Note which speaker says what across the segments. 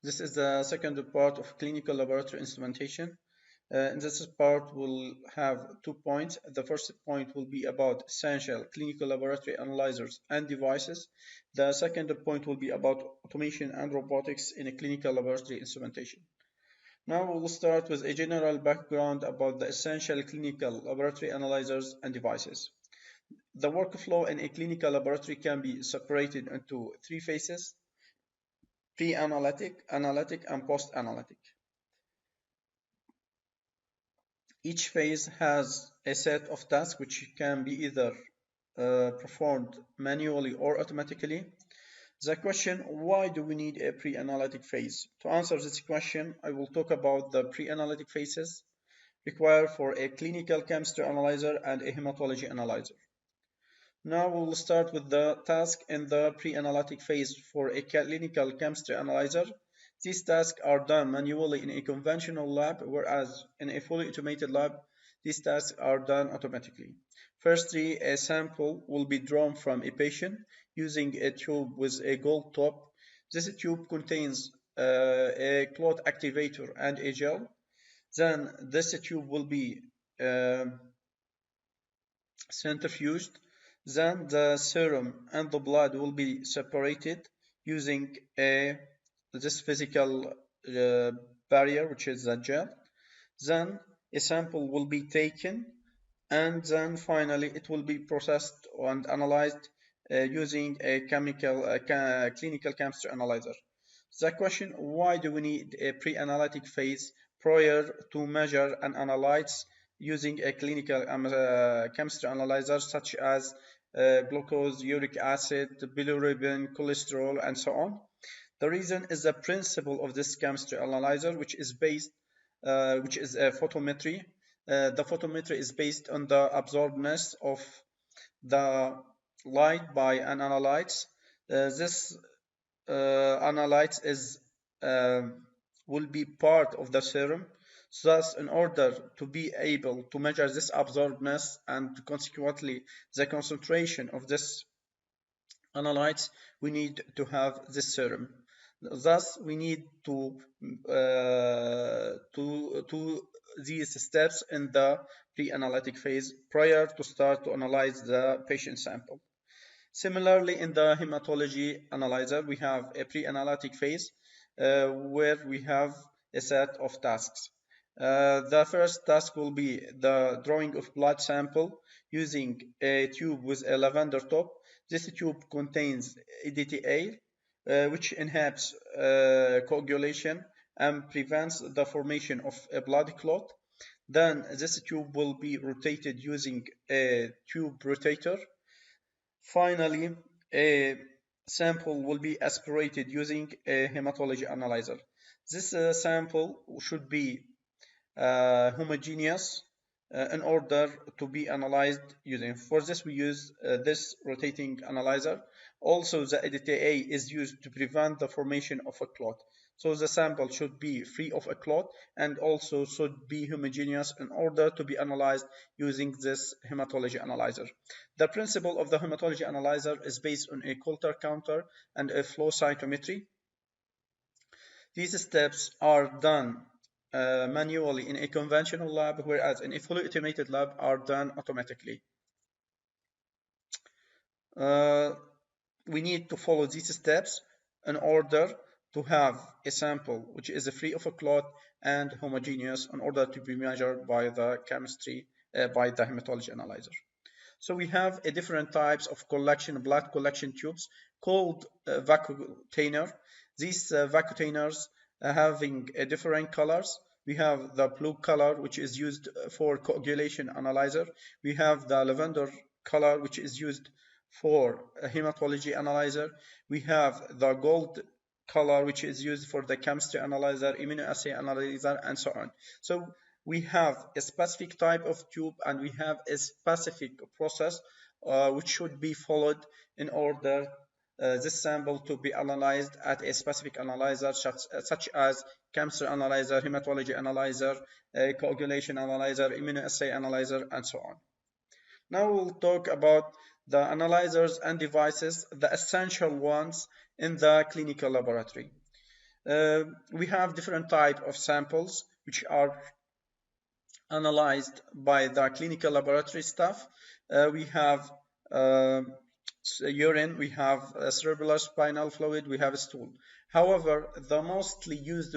Speaker 1: This is the second part of clinical laboratory instrumentation. In this part, we'll have 2 points. The first point will be about essential clinical laboratory analyzers and devices. The second point will be about automation and robotics in a clinical laboratory instrumentation. Now we'll start with a general background about the essential clinical laboratory analyzers and devices. The workflow in a clinical laboratory can be separated into 3 phases: pre-analytic, analytic, and post-analytic. Each phase has a set of tasks which can be either performed manually or automatically. The question, why do we need a pre-analytic phase? To answer this question, I will talk about the pre-analytic phases required for a clinical chemistry analyzer and a hematology analyzer. Now we will start with the task in the pre-analytic phase for a clinical chemistry analyzer. These tasks are done manually in a conventional lab, whereas in a fully automated lab, these tasks are done automatically. Firstly, a sample will be drawn from a patient using a tube with a gold top. This tube contains a clot activator and a gel. Then this tube will be centrifuged. Then the serum and the blood will be separated using this physical barrier, which is a gel. Then a sample will be taken, and then finally it will be processed and analyzed using a clinical chemistry analyzer. The question, why do we need a pre-analytic phase prior to measure and analyze using a clinical chemistry analyzer such as glucose, uric acid, bilirubin, cholesterol, and so on? The reason is the principle of this chemistry analyzer, which is photometry. The photometry is based on the absorbedness of the light by an analyte. This analyte will be part of the serum. Thus, in order to be able to measure this absorbedness and consequently the concentration of this analytes, we need to have this serum. Thus, we need to these steps in the pre-analytic phase prior to start to analyze the patient sample. Similarly, in the hematology analyzer, we have a pre-analytic phase where we have a set of tasks. The first task will be the drawing of blood sample using a tube with a lavender top. This tube contains EDTA, which inhibits coagulation and prevents the formation of a blood clot. Then this tube will be rotated using a tube rotator. Finally, a sample will be aspirated using a hematology analyzer. This sample should be homogeneous in order to be analyzed using. For this, we use this rotating analyzer. Also, the EDTA is used to prevent the formation of a clot. So the sample should be free of a clot and also should be homogeneous in order to be analyzed using this hematology analyzer. The principle of the hematology analyzer is based on a Coulter counter and a flow cytometry. These steps are done manually in a conventional lab, whereas in a fully automated lab are done automatically. We need to follow these steps in order to have a sample which is free of a clot and homogeneous in order to be measured by the by the hematology analyzer. So we have a different types of blood collection tubes called vacuum. These vacuum having different colors. We have the blue color, which is used for coagulation analyzer. We have the lavender color, which is used for a hematology analyzer. We have the gold color, which is used for the chemistry analyzer, immunoassay analyzer, and so on. So we have a specific type of tube and we have a specific process which should be followed in order this sample to be analyzed at a specific analyzer such as chemistry analyzer, hematology analyzer, coagulation analyzer, immunoassay analyzer, and so on. Now we'll talk about the analyzers and devices, the essential ones in the clinical laboratory. We have different type of samples which are analyzed by the clinical laboratory staff. We have uh, urine, we have cerebral spinal fluid, we have stool. However, the mostly used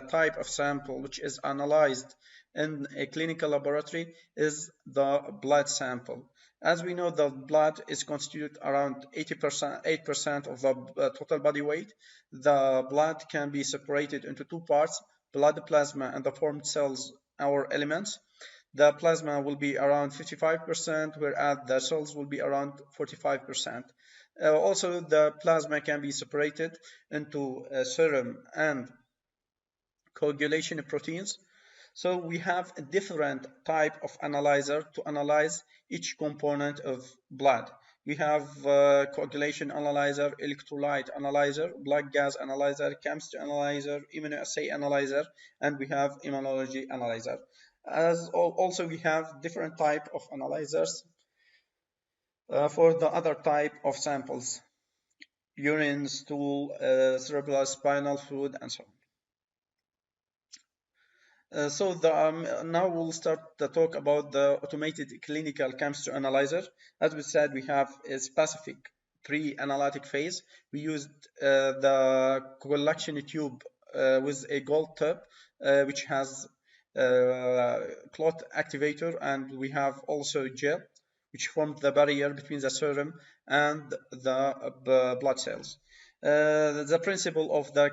Speaker 1: type of sample which is analyzed in a clinical laboratory is the blood sample. As we know, the blood is constituted around 80%, 8% of the total body weight. The blood can be separated into two parts, blood plasma and the formed cells or elements. The plasma will be around 55%, whereas the cells will be around 45%. Also, the plasma can be separated into serum and coagulation proteins. So we have a different type of analyzer to analyze each component of blood. We have coagulation analyzer, electrolyte analyzer, blood gas analyzer, chemistry analyzer, immunoassay analyzer, and we have immunology analyzer. As also we have different type of analyzers for the other type of samples, urine, stool, cerebral spinal fluid, and so on. Now we'll start the talk about the automated clinical chemistry analyzer. As we said, we have a specific pre-analytic phase. We used the collection tube with a gold tip, which has clot activator, and we have also gel, which forms the barrier between the serum and the blood cells. The principle of the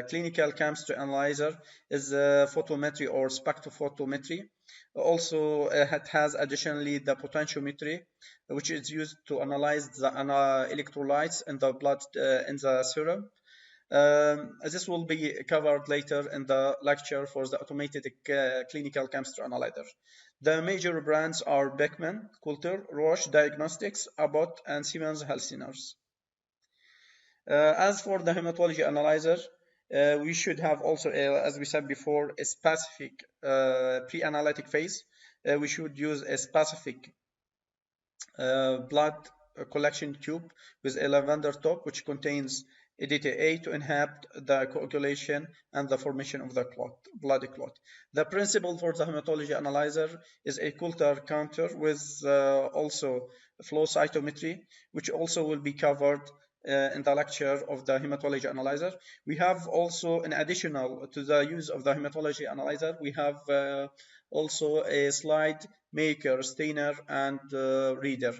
Speaker 1: clinical chemistry analyzer is photometry or spectrophotometry. Also, it has additionally the potentiometry, which is used to analyze the electrolytes in the blood in the serum. This will be covered later in the lecture for the automated clinical chemistry analyzer. The major brands are Beckman, Coulter, Roche Diagnostics, Abbott, and Siemens Healthineers. As for the hematology analyzer, we should have also, as we said before, a specific pre-analytic phase. We should use a specific blood collection tube with a lavender top, which contains EDTA to inhibit the coagulation and the formation of the blood clot. The principle for the hematology analyzer is a Coulter counter with also flow cytometry, which also will be covered in the lecture of the hematology analyzer. We have also, in additional to the use of the hematology analyzer, we have also a slide maker, stainer, and reader.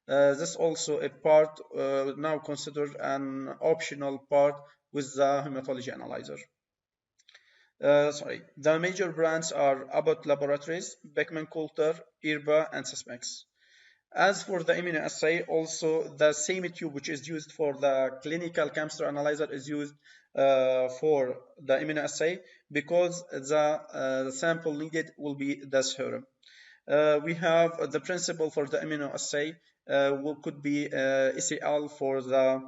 Speaker 1: This also a part now considered an optional part with the hematology analyzer. The major brands are Abbott Laboratories, Beckman Coulter, IRBA, and Sysmex. As for the immunoassay, also the same tube which is used for the clinical chemistry analyzer is used for the immunoassay because the sample needed will be the serum. We have the principle for the immunoassay could be ECL for the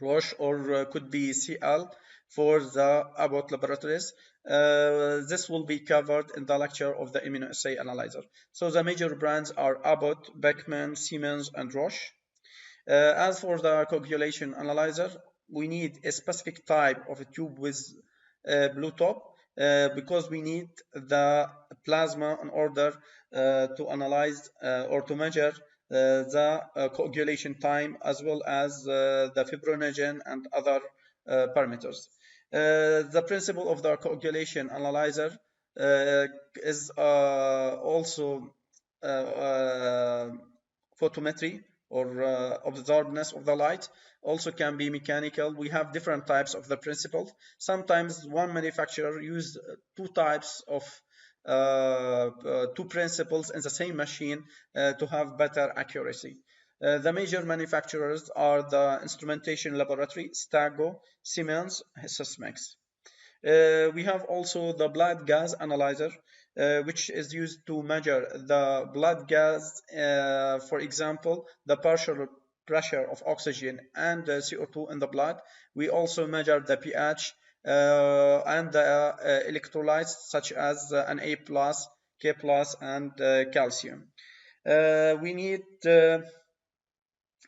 Speaker 1: Roche or could be CL for the Abbott Laboratories. This will be covered in the lecture of the immunoassay analyzer. So the major brands are Abbott, Beckman, Siemens, and Roche. As for the coagulation analyzer, we need a specific type of a tube with blue top because we need the plasma in order to analyze or to measure the coagulation time as well as the fibrinogen and other parameters. The principle of the coagulation analyzer is also photometry or absorbedness of the light. Also can be mechanical. We have different types of the principles. Sometimes one manufacturer uses two types of two principles in the same machine to have better accuracy. The major manufacturers are the Instrumentation Laboratory, Stago, Siemens, Sysmex. We have also the blood gas analyzer, which is used to measure the blood gas, for example, the partial pressure of oxygen and CO2 in the blood. We also measure the pH and the electrolytes such as an A+, K+, and calcium. We need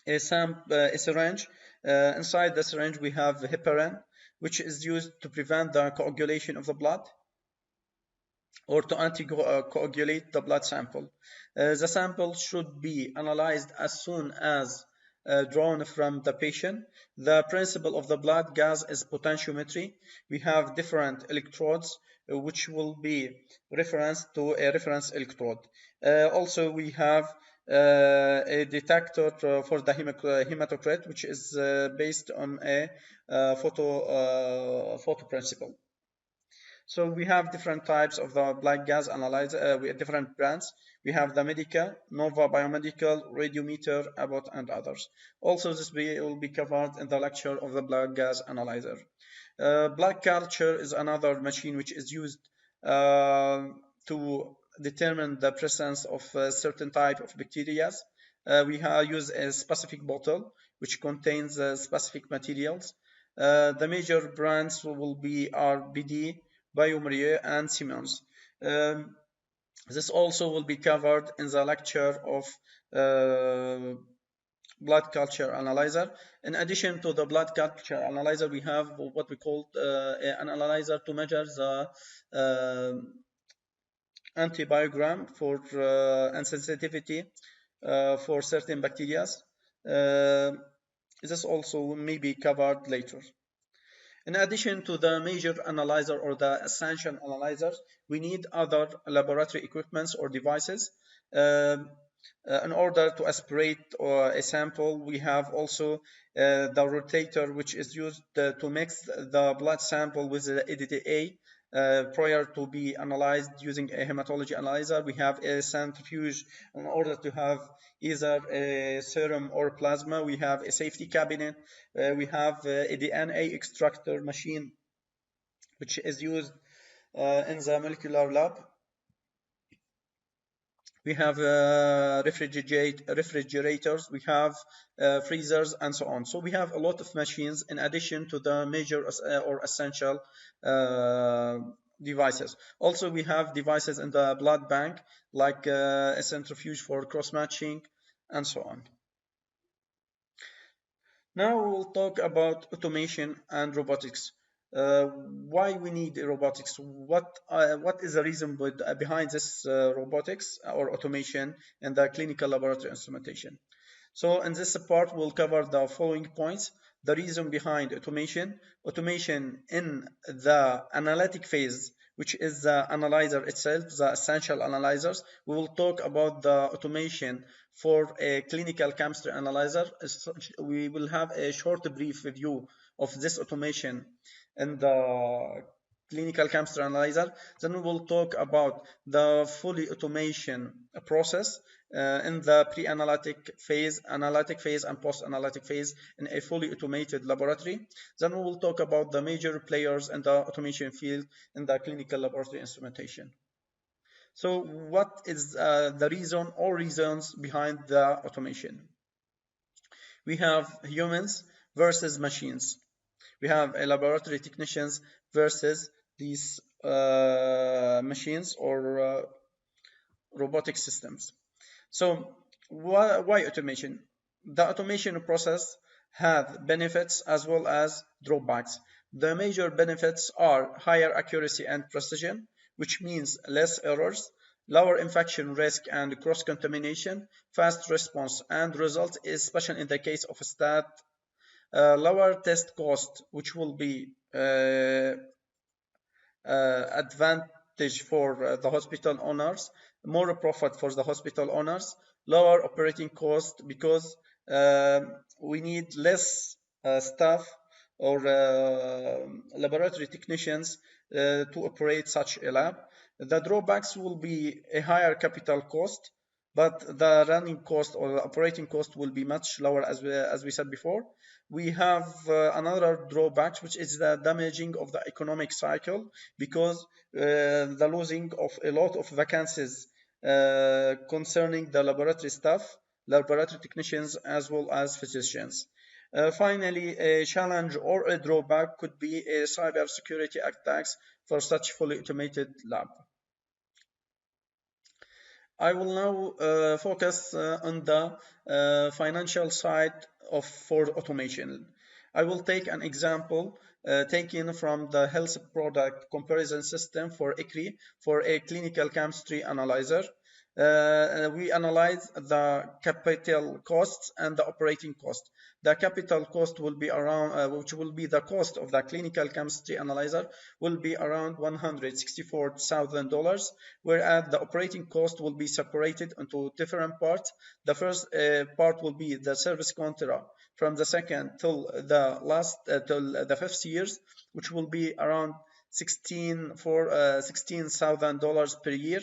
Speaker 1: a syringe. Inside the syringe we have heparin, which is used to prevent the coagulation of the blood or to anti-coagulate the blood sample. The sample should be analyzed as soon as drawn from the patient. The principle of the blood gas is potentiometry. We have different electrodes which will be referenced to a reference electrode. Also, we have a detector for the hematocrit, which is based on a photo principle. So we have different types of the blood gas analyzer with different brands. We have the Medica, Nova Biomedical, Radiometer, Abbott, and others. Also, this will be covered in the lecture of the blood gas analyzer. Blood culture is another machine which is used to determine the presence of a certain type of bacteria. We use a specific bottle which contains specific materials. The major brands will be RBD, Biomedical, and Siemens. This also will be covered in the lecture of blood culture analyzer. In addition to the blood culture analyzer, we have what we call an analyzer to measure the antibiogram for and sensitivity for certain bacteria. This also may be covered later. In addition to the major analyzer or the essential analyzers, we need other laboratory equipments or devices. In order to aspirate a sample, we have also the rotator, which is used to mix the blood sample with the EDTA prior to be analyzed using a hematology analyzer. We have a centrifuge in order to have either a serum or plasma. We have a safety cabinet. We have a DNA extractor machine, which is used in the molecular lab. We have refrigerators, we have freezers, and so on. So we have a lot of machines in addition to the major or essential devices. Also, we have devices in the blood bank, like a centrifuge for cross-matching, and so on. Now we'll talk about automation and robotics. Why we need robotics? What is the reason behind this robotics or automation and the clinical laboratory instrumentation? So in this part, we'll cover the following points. The reason behind automation in the analytic phase, which is the analyzer itself, the essential analyzers. We will talk about the automation for a clinical chemistry analyzer. We will have a short brief review of this automation in the clinical chemistry analyzer. Then we will talk about the fully automation process in the pre-analytic phase, analytic phase, and post-analytic phase in a fully automated laboratory. Then we will talk about the major players in the automation field in the clinical laboratory instrumentation. So what is the reason or reasons behind the automation? We have humans versus machines. We have laboratory technicians versus these machines or robotic systems. So why automation? The automation process has benefits as well as drawbacks. The major benefits are higher accuracy and precision, which means less errors, lower infection risk and cross-contamination, fast response and result, especially in the case of a stat, lower test cost, which will be advantage for the hospital owners, more profit for the hospital owners, lower operating cost because we need less staff or laboratory technicians to operate such a lab. The drawbacks will be a higher capital cost, but the running cost or the operating cost will be much lower, as we said before. We have another drawback, which is the damaging of the economic cycle, because the losing of a lot of vacancies concerning the laboratory staff, laboratory technicians, as well as physicians. Finally, a challenge or a drawback could be a cybersecurity attacks for such fully automated lab. I will now focus on the financial side for automation. I will take an example taken from the health product comparison system for ICRI for a clinical chemistry analyzer. We analyze the capital costs and the operating cost. The capital cost will be around, which will be the cost of the clinical chemistry analyzer, will be around $164,000, whereas the operating cost will be separated into different parts. The first part will be the service contract from the second till the last till the fifth years, which will be around $16,000 per year.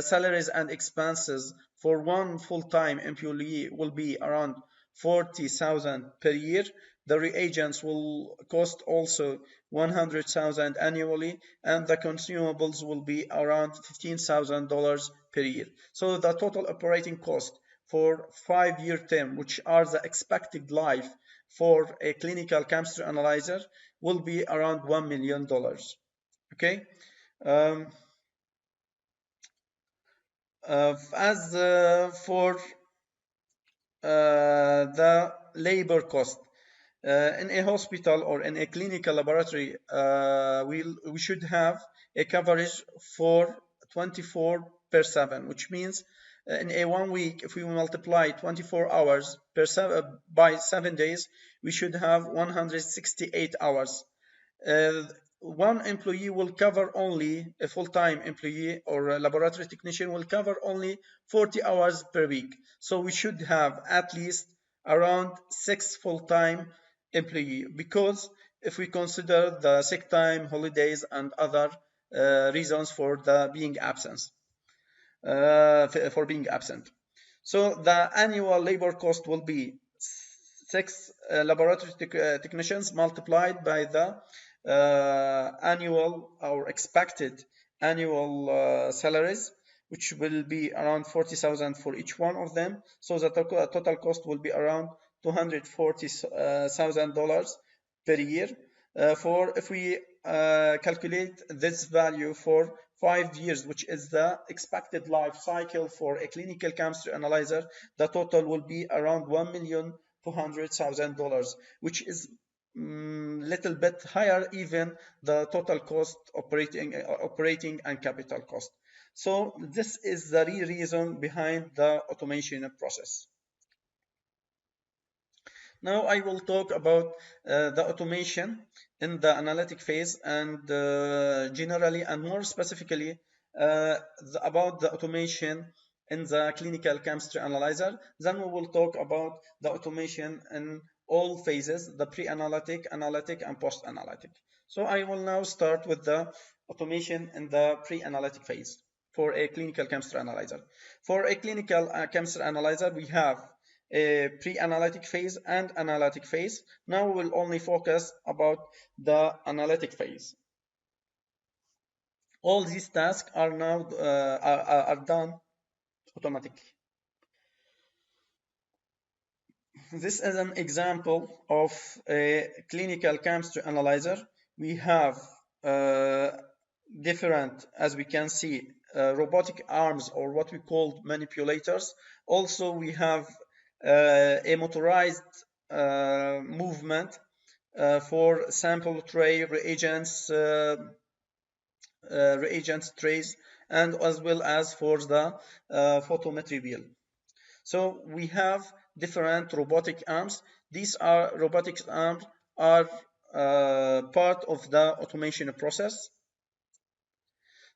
Speaker 1: Salaries and expenses for one full-time employee will be around 40,000 per year. The reagents will cost also 100,000 annually, and the consumables will be around $15,000 per year. So the total operating cost for 5-year term, which are the expected life for a clinical chemistry analyzer, will be around $1 million. Okay. As for the labor cost, in a hospital or in a clinical laboratory, we should have a coverage for 24/7, which means in a 1 week, if we multiply 24 hours by 7 days, we should have 168 hours. One employee will cover only, a full-time employee or a laboratory technician will cover only 40 hours per week. So we should have at least around 6 full-time employee, because if we consider the sick time, holidays, and other reasons for the being absent. So the annual labor cost will be 6 laboratory technicians multiplied by the annual or expected annual salaries, which will be around 40,000 for each one of them. So the total cost will be around $240,000 per year. For if we calculate this value for 5 years, which is the expected life cycle for a clinical chemistry analyzer, the total will be around $1,200,000, which is little bit higher even the total cost operating and capital cost. So this is the real reason behind the automation process. Now I will talk about the automation in the analytic phase, and generally and more specifically about the automation in the clinical chemistry analyzer. Then we will talk about the automation in all phases, the pre-analytic, analytic, and post-analytic. So I will now start with the automation in the pre-analytic phase for a clinical chemistry analyzer. For a clinical chemistry analyzer, we have a pre-analytic phase and analytic phase. Now we will only focus about the analytic phase. All these tasks are now are done automatically. This is an example of a clinical chemistry analyzer. We have different, as we can see, robotic arms, or what we call manipulators. Also, we have a motorized movement for sample tray, reagents trays, and as well as for the photometry wheel. So we have different robotic arms. These are robotic arms are part of the automation process.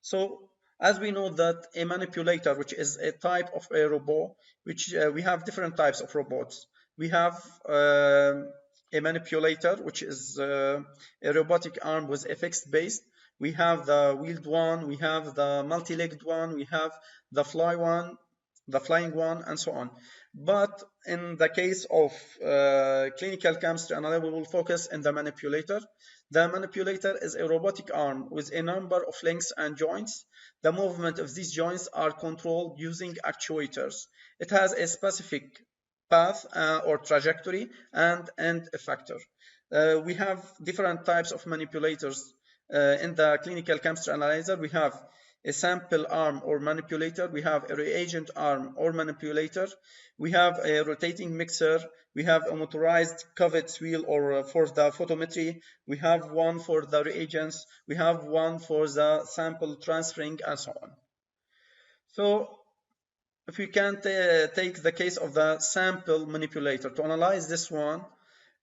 Speaker 1: So as we know that a manipulator, which is a type of a robot, which we have different types of robots. We have a manipulator, which is a robotic arm with a fixed base. We have the wheeled one, we have the multi-legged one, we have the flying one, and so on. But in the case of clinical chemistry analysis, we will focus on the manipulator. The manipulator is a robotic arm with a number of links and joints. The movement of these joints are controlled using actuators. It has a specific path or trajectory and end effector. We have different types of manipulators in the clinical chemistry analyzer. We have a sample arm or manipulator, we have a reagent arm or manipulator, we have a rotating mixer, we have a motorized cuvette wheel or for the photometry, we have one for the reagents, we have one for the sample transferring, and so on. So if we can take the case of the sample manipulator to analyze this one,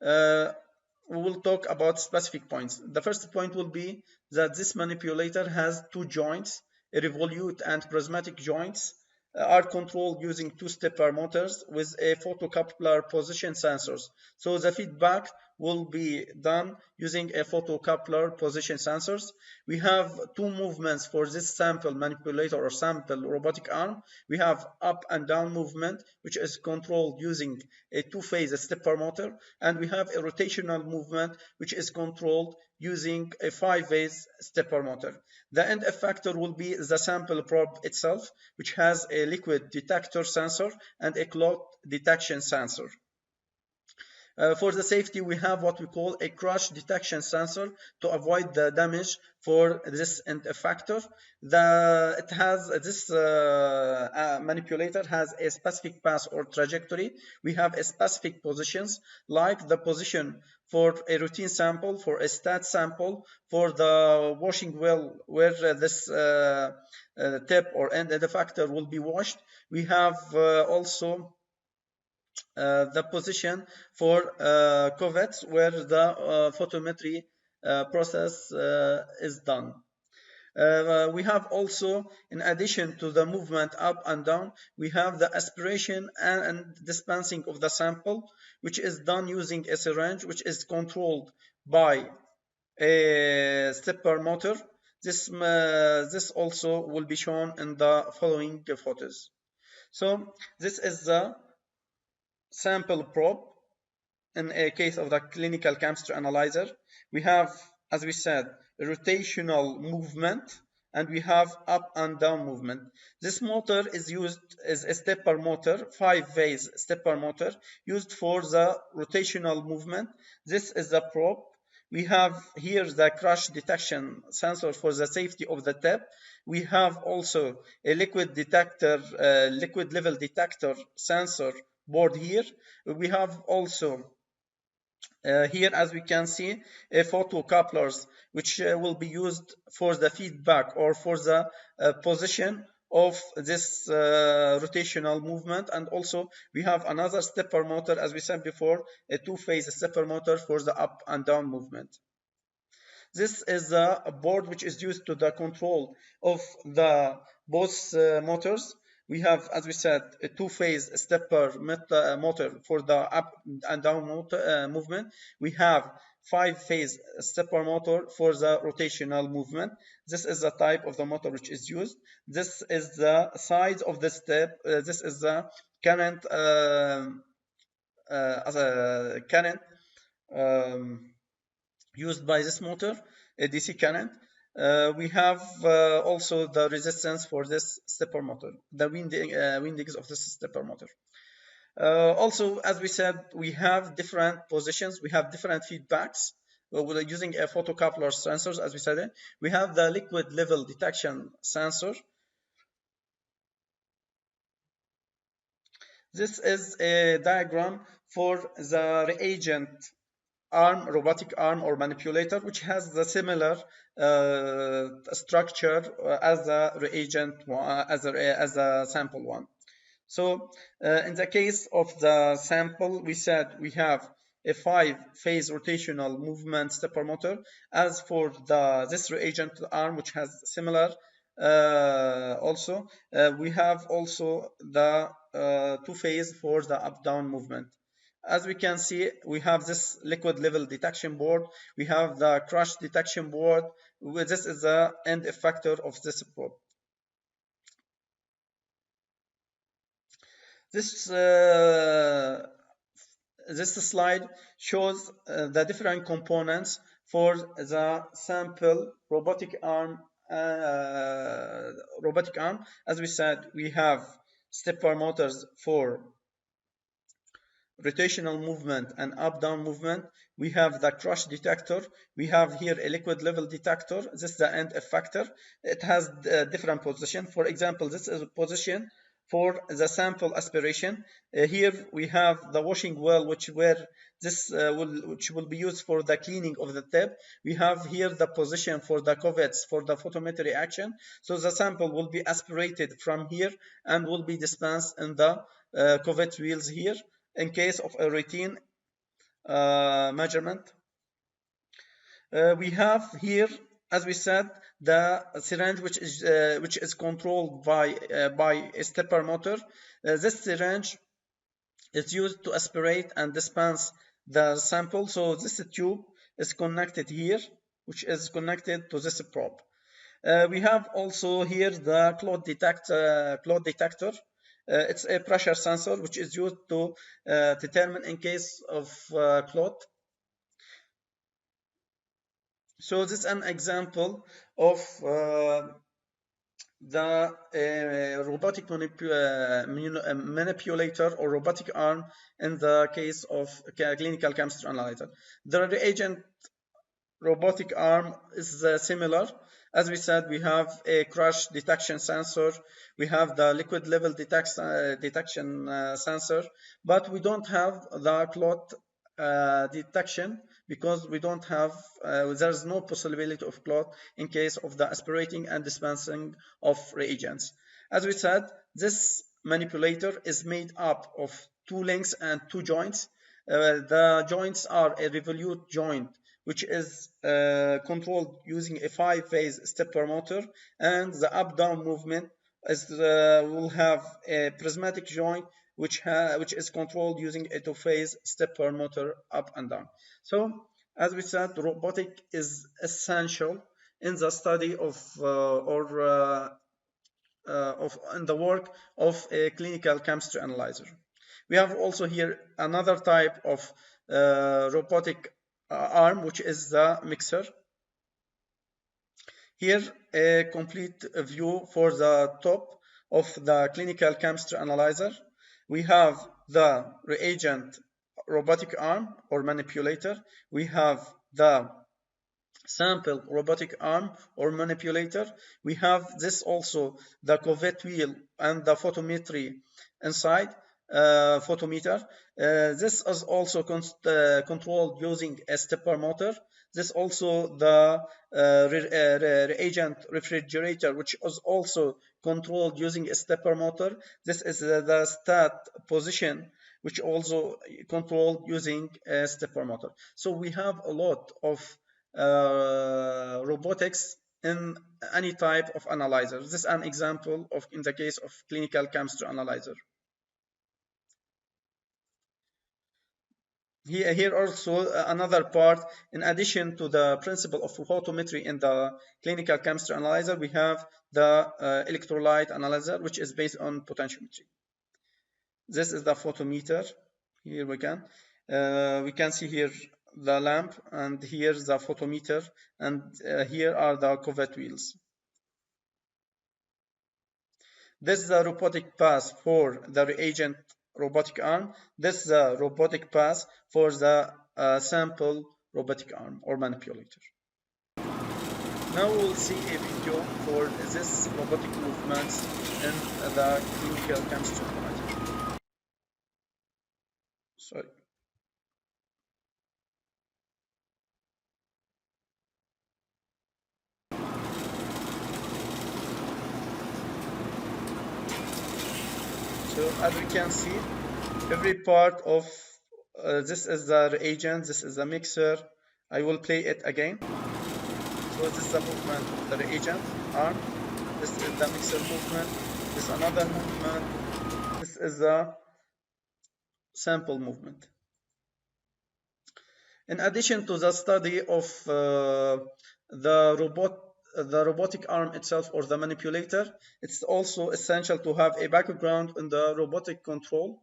Speaker 1: we will talk about specific points. The first point will be that this manipulator has two joints, a revolute and prismatic joints, are controlled using two-stepper motors with a photocoupler position sensors. So the feedback will be done using a photocoupler position sensors. We have two movements for this sample manipulator or sample robotic arm. We have up and down movement, which is controlled using a two-phase stepper motor, and we have a rotational movement, which is controlled using a five-phase stepper motor. The end effector will be the sample probe itself, which has a liquid detector sensor and a clot detection sensor. For the safety, we have what we call a crash detection sensor to avoid the damage for this end effector. This manipulator has a specific path or trajectory. We have a specific positions, like the position for a routine sample, for a stat sample, for the washing well where this tip or end effector will be washed. We have also the position for cuvettes where the photometry process is done. We have also, in addition to the movement up and down, we have the aspiration and dispensing of the sample, which is done using a syringe, which is controlled by a stepper motor. This also will be shown in the following photos. So this is the sample probe in a case of the clinical chemistry analyzer. We have, as we said, rotational movement, and we have up and down movement. This motor is used as a stepper motor, five-phase stepper motor, used for the rotational movement. This is the probe. We have here the crash detection sensor for the safety of the tip. We have also a liquid detector, liquid level detector sensor board here. We have also here, as we can see, a photocouplers, which will be used for the feedback or for the position of this rotational movement. And also we have another stepper motor, as we said before, a two-phase stepper motor for the up and down movement. This is a board which is used to the control of the both motors. We have, as we said, a two-phase stepper motor for the up and down movement. We have five-phase stepper motor for the rotational movement. This is the type of the motor which is used. This is the size of the step. This is the current as a current used by this motor, a DC current. We have also the resistance for this stepper motor, the windings of this stepper motor. Also, as we said, we have different positions, we have different feedbacks. We're using a photocoupler sensors, as we said. We have the liquid level detection sensor. This is a diagram for the reagent arm, robotic arm or manipulator, which has the similar structure as the reagent as a sample one. So in the case of the sample, we said we have a five-phase rotational movement stepper motor. As for this reagent arm, which has similar also, we have also the two-phase for the up-down movement. As we can see, we have this liquid level detection board. We have the crash detection board. This is the end effector of this probe. This slide shows the different components for the sample robotic arm. As we said, we have stepper motors for rotational movement and up-down movement. we have the crush detector. We have here a liquid level detector. This is the end effector. It has different position. For example, this is a position for the sample aspiration. Here we have the washing well, which will be used for the cleaning of the tip. We have here the position for the cuvettes for the photometry action. So the sample will be aspirated from here and will be dispensed in the cuvette wheels here in case of a routine measurement. We have here, as we said, the syringe which is controlled by a stepper motor. This syringe is used to aspirate and dispense the sample. So this tube is connected here, which is connected to this probe. We have also here the clot detector. It's a pressure sensor which is used to determine in case of clot. So this is an example of the robotic manipulator or robotic arm in the case of clinical chemistry analyzer. The reagent robotic arm is similar. As we said, we have a crush detection sensor, we have the liquid level detection sensor, but we don't have the clot detection because we don't have, there's no possibility of clot in case of the aspirating and dispensing of reagents. As we said, this manipulator is made up of two links and two joints. The joints are a revolute joint, which is controlled using a 5-phase stepper motor, and the up-down movement will have a prismatic joint which is controlled using a 2-phase stepper motor up and down. So, as we said, robotic is essential in the study of in the work of a clinical chemistry analyzer. We have also here another type of robotic arm, which is the mixer. Here, a complete view for the top of the clinical chemistry analyzer. We have the reagent robotic arm or manipulator. We have the sample robotic arm or manipulator. We have this also the cuvette wheel and the photometry inside photometer. This is also controlled using a stepper motor. This also the reagent refrigerator, which is also controlled using a stepper motor. This is the stat position, which also controlled using a stepper motor. So we have a lot of robotics in any type of analyzer. This is an example of in the case of clinical chemistry analyzer. Here also another part, in addition to the principle of photometry in the clinical chemistry analyzer, we have the electrolyte analyzer, which is based on potentiometry. This is the photometer. Here we can see here the lamp, and here's the photometer, and here are the cuvette wheels. This is the robotic pass for the reagent robotic arm. This is the robotic pass for the sample robotic arm or manipulator. Now we'll see a video for this robotic movements in the clinical chemistry analyzer. Sorry. So as we can see, every part of this is the reagent, this is the mixer. I will play it again. So this is the movement of the reagent arm. This is the mixer movement. This is another movement. This is the sample movement. In addition to the study of the robotic arm itself or the manipulator, it's also essential to have a background in the robotic control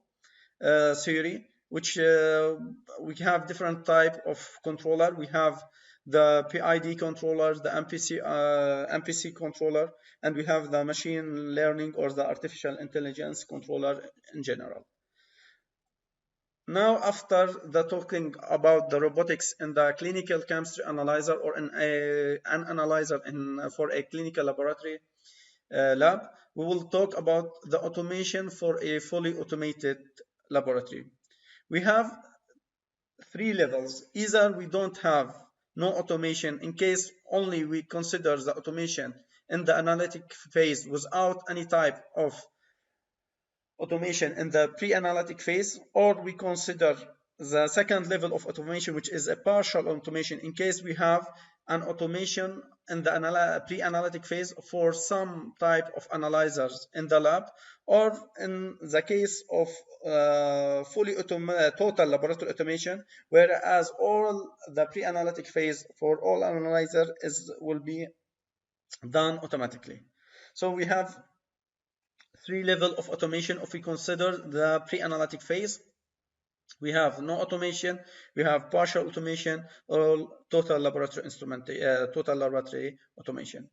Speaker 1: theory, which we have different type of controller. We have the PID controller, the MPC controller, and we have the machine learning or the artificial intelligence controller in general. Now, after the talking about the robotics in the clinical chemistry analyzer or in an analyzer for a clinical laboratory lab, we will talk about the automation for a fully automated laboratory. We have three levels. Either we don't have no automation, in case only we consider the automation in the analytic phase without any type of automation in the pre-analytic phase, or we consider the second level of automation, which is a partial automation, in case we have an automation in the pre-analytic phase for some type of analyzers in the lab, or in the case of total laboratory automation, whereas all the pre-analytic phase for all analyzer will be done automatically. So we have three levels of automation if we consider the pre-analytic phase. We have no automation, we have partial automation, or total laboratory automation.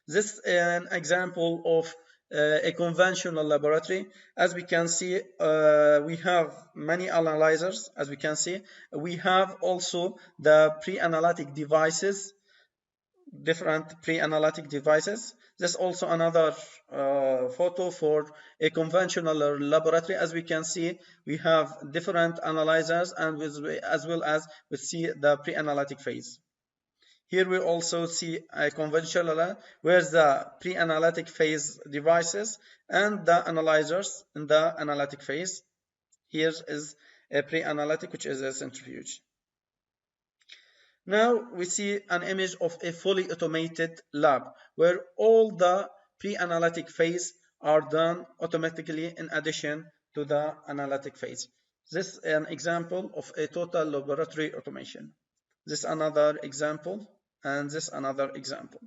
Speaker 1: This is an example of a conventional laboratory. As we can see, we have many analyzers. As we can see, we have also the pre-analytic devices, different pre-analytic devices. This is also another photo for a conventional laboratory. As we can see, we have different analyzers, and as well as we see the pre-analytic phase. Here we also see a conventional where the pre-analytic phase devices and the analyzers in the analytic phase. Here is a pre-analytic, which is a centrifuge. Now we see an image of a fully automated lab where all the pre-analytic phase are done automatically in addition to the analytic phase. This is an example of a total laboratory automation. This is another example, and this another example.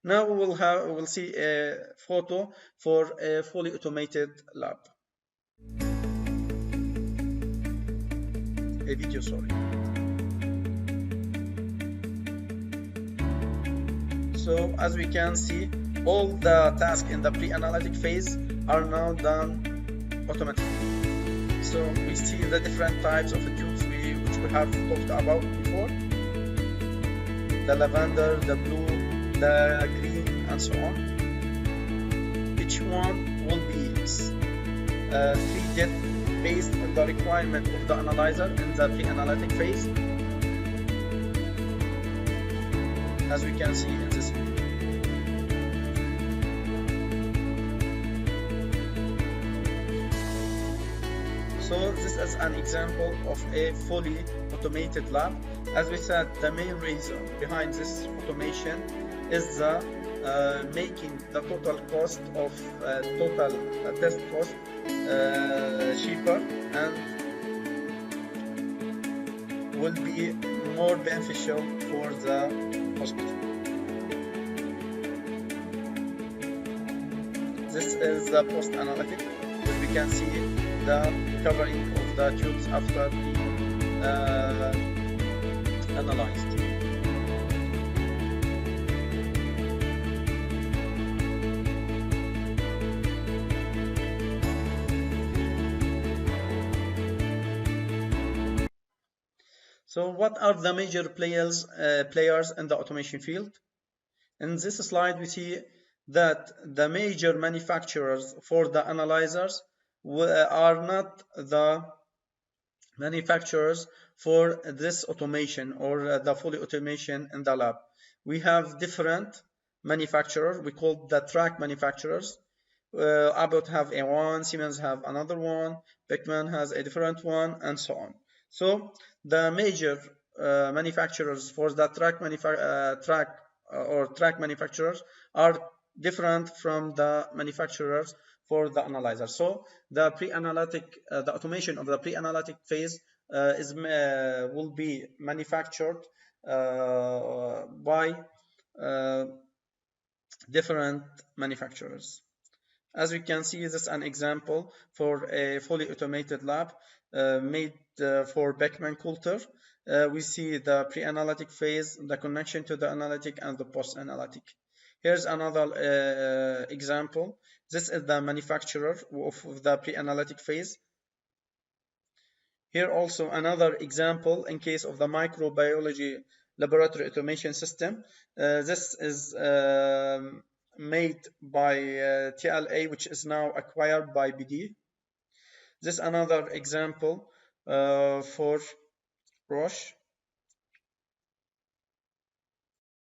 Speaker 1: Now we will see a photo for a fully automated lab. A video, sorry. So as we can see, all the tasks in the pre-analytic phase are now done automatically. So we see the different types of tubes which we have talked about before. The lavender, the blue, the green, and so on. Each one will be treated based on the requirement of the analyzer in the pre-analytic phase, as we can see in this video. So this is an example of a fully automated lab. As we said, the main reason behind this automation is the making the total cost of total test cost cheaper, and will be more beneficial for the hospital. This is the post-analytic, where we can see the covering of the tubes after being analyzed. So what are the major players in the automation field? In this slide, we see that the major manufacturers for the analyzers are not the manufacturers for this automation or the fully automation in the lab. We have different manufacturers. We call the track manufacturers. Abou have a one, Siemens have another one, Beckman has a different one, and so on. So the major manufacturers for the track manufacturers are different from the manufacturers for the analyzer. So the pre-analytic, the automation of the pre-analytic phase will be manufactured by different manufacturers. As we can see, this is an example for a fully automated lab made for Beckman Coulter. We see the pre-analytic phase, the connection to the analytic, and the post-analytic. Here's another example. This is the manufacturer of the pre-analytic phase. Here also another example in case of the microbiology laboratory automation system. This is made by TLA, which is now acquired by BD. This is another example for Roche.